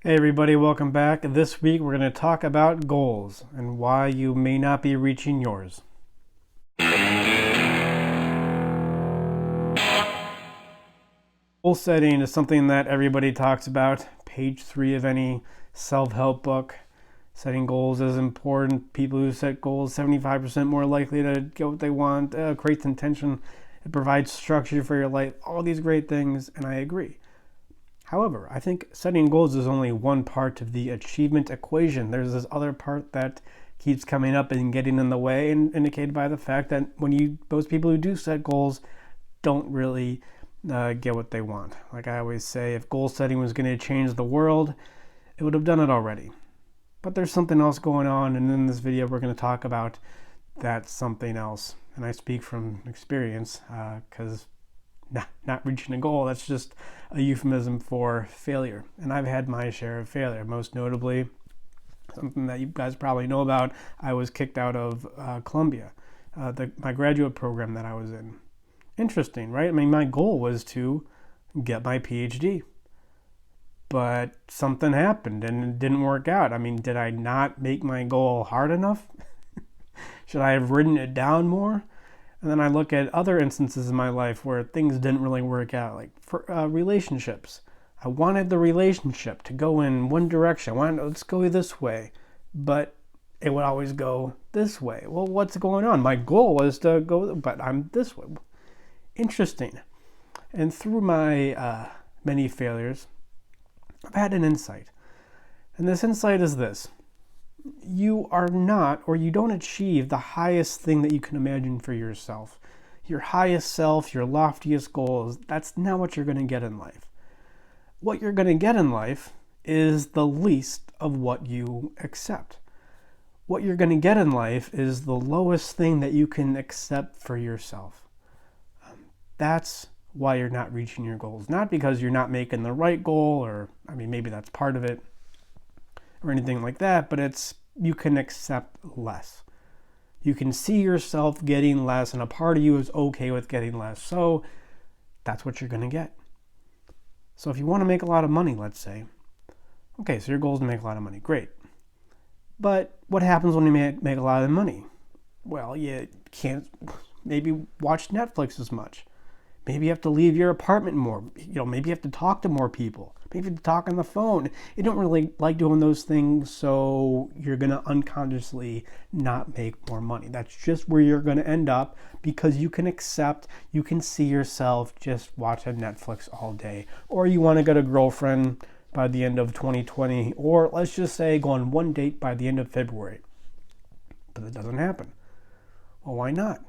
Hey everybody, welcome back. This week we're going to talk about goals and why you may not be reaching yours. Goal setting is something that everybody talks about. Page 3 of any self-help book. Setting goals is important. People who set goals 75% more likely to get what they want, creates intention, it provides structure for your life, all these great things, and I agree. However, I think setting goals is only one part of the achievement equation. There's this other part that keeps coming up and getting in the way, and indicated by the fact that most people who do set goals don't really get what they want. Like I always say, if goal setting was going to change the world, it would have done it already. But there's something else going on, and in this video, we're going to talk about that something else. And I speak from experience because not reaching a goal, that's just a euphemism for failure. And I've had my share of failure, most notably something that you guys probably know about. I was kicked out of Columbia, my graduate program that I was in. Interesting, right? I mean, my goal was to get my PhD, but something happened and it didn't work out. I mean, did I not make my goal hard enough? Should I have written it down more? And then I look at other instances in my life where things didn't really work out, like for relationships. I wanted the relationship to go in one direction. Let's go this way, but it would always go this way. Well, what's going on? My goal was to go, but I'm this way. Interesting. And through my many failures, I've had an insight. And this insight is this: you are not, or you don't achieve the highest thing that you can imagine for yourself. Your highest self, your loftiest goals, that's not what you're going to get in life. What you're going to get in life is the least of what you accept. What you're going to get in life is the lowest thing that you can accept for yourself. That's why you're not reaching your goals. Not because you're not making the right goal, or, I mean, maybe that's part of it, or anything like that, but it's you can accept less. You can see yourself getting less, and a part of you is okay with getting less. So that's what you're going to get. So if you want to make a lot of money, let's say, okay, so your goal is to make a lot of money. Great. But what happens when you make a lot of money? Well, you can't maybe watch Netflix as much. Maybe you have to leave your apartment more. Maybe you have to talk to more people. Maybe you have to talk on the phone. You don't really like doing those things, so you're going to unconsciously not make more money. That's just where you're going to end up, because you can see yourself just watching Netflix all day. Or you want to get a girlfriend by the end of 2020, or let's just say go on one date by the end of February. But that doesn't happen. Well, why not?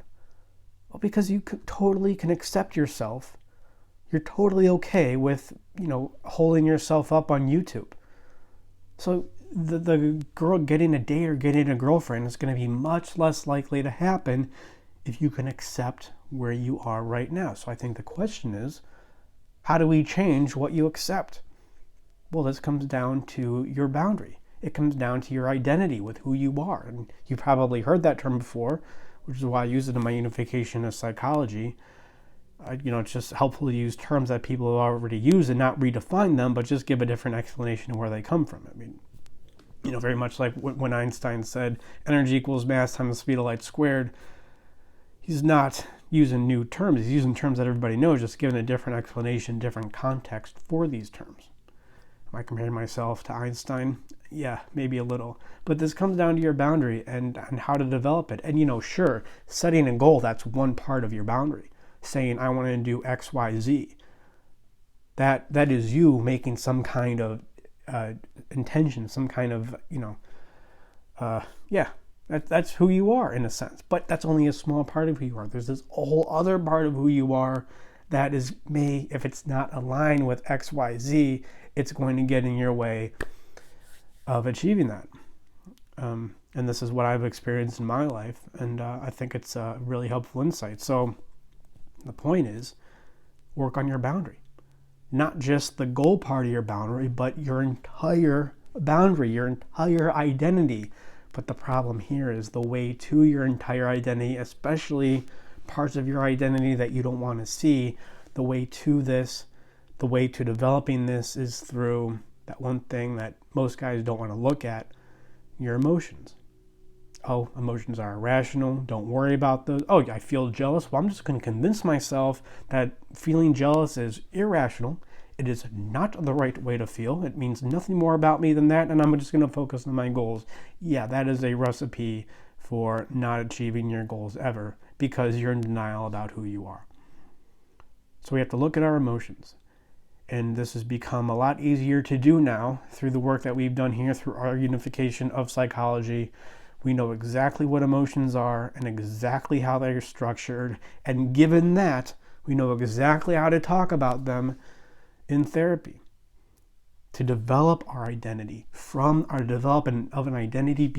Well, because you totally can accept yourself. You're totally okay with, holding yourself up on YouTube. So the girl getting a date or getting a girlfriend is going to be much less likely to happen if you can accept where you are right now. So I think the question is, how do we change what you accept? Well, this comes down to your boundary. It comes down to your identity with who you are. And you probably heard that term before, which is why I use it in my unification of psychology. It's just helpful to use terms that people have already used and not redefine them, but just give a different explanation of where they come from. I mean, very much like when Einstein said energy equals mass times the speed of light squared. He's not using new terms. He's using terms that everybody knows, just giving a different explanation, different context for these terms. Am I comparing myself to Einstein? Yeah, maybe a little. But this comes down to your boundary and how to develop it. And sure, setting a goal, that's one part of your boundary. Saying, I want to do X, Y, Z. That is you making some kind of intention, some kind of, that's who you are in a sense. But that's only a small part of who you are. There's this whole other part of who you are that if it's not aligned with X, Y, Z, it's going to get in your way of achieving that. And this is what I've experienced in my life, and I think it's a really helpful insight. So the point is, work on your boundary. Not just the goal part of your boundary, but your entire boundary, your entire identity. But the problem here is the way to your entire identity, especially parts of your identity that you don't want to see, the way to developing this is through that one thing that most guys don't want to look at, your emotions. Oh, emotions are irrational. Don't worry about those. Oh, I feel jealous. Well, I'm just going to convince myself that feeling jealous is irrational. It is not the right way to feel. It means nothing more about me than that, and I'm just going to focus on my goals. Yeah, that is a recipe for not achieving your goals ever, because you're in denial about who you are. So we have to look at our emotions. And this has become a lot easier to do now through the work that we've done here, through our unification of psychology. We know exactly what emotions are and exactly how they're structured. And given that, we know exactly how to talk about them in therapy. To develop our identity. From our development of an identity,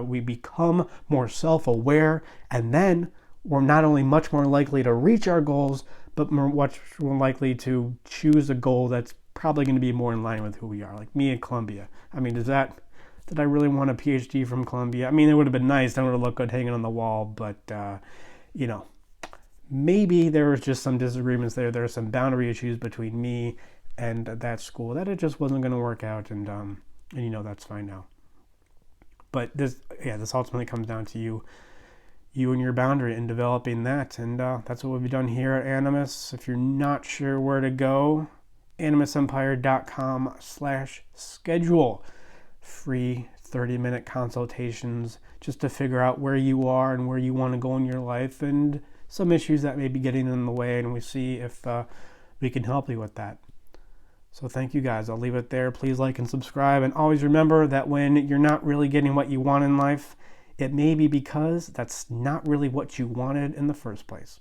we become more self-aware, and then we're not only much more likely to reach our goals, but much more likely to choose a goal that's probably going to be more in line with who we are. Like me at Columbia. I mean, did I really want a PhD from Columbia? I mean, it would have been nice. That would have looked good hanging on the wall, but, maybe there was just some disagreements there. There are some boundary issues between me and that school that it just wasn't going to work out, and that's fine now. But this ultimately comes down to you and your boundary and developing that, and that's what we've done here at Animus. If you're not sure where to go, animusempire.com/schedule. Free 30-minute consultations just to figure out where you are and where you want to go in your life, and some issues that may be getting in the way, and we see if we can help you with that. So thank you guys. I'll leave it there. Please like and subscribe. And always remember that when you're not really getting what you want in life, it may be because that's not really what you wanted in the first place.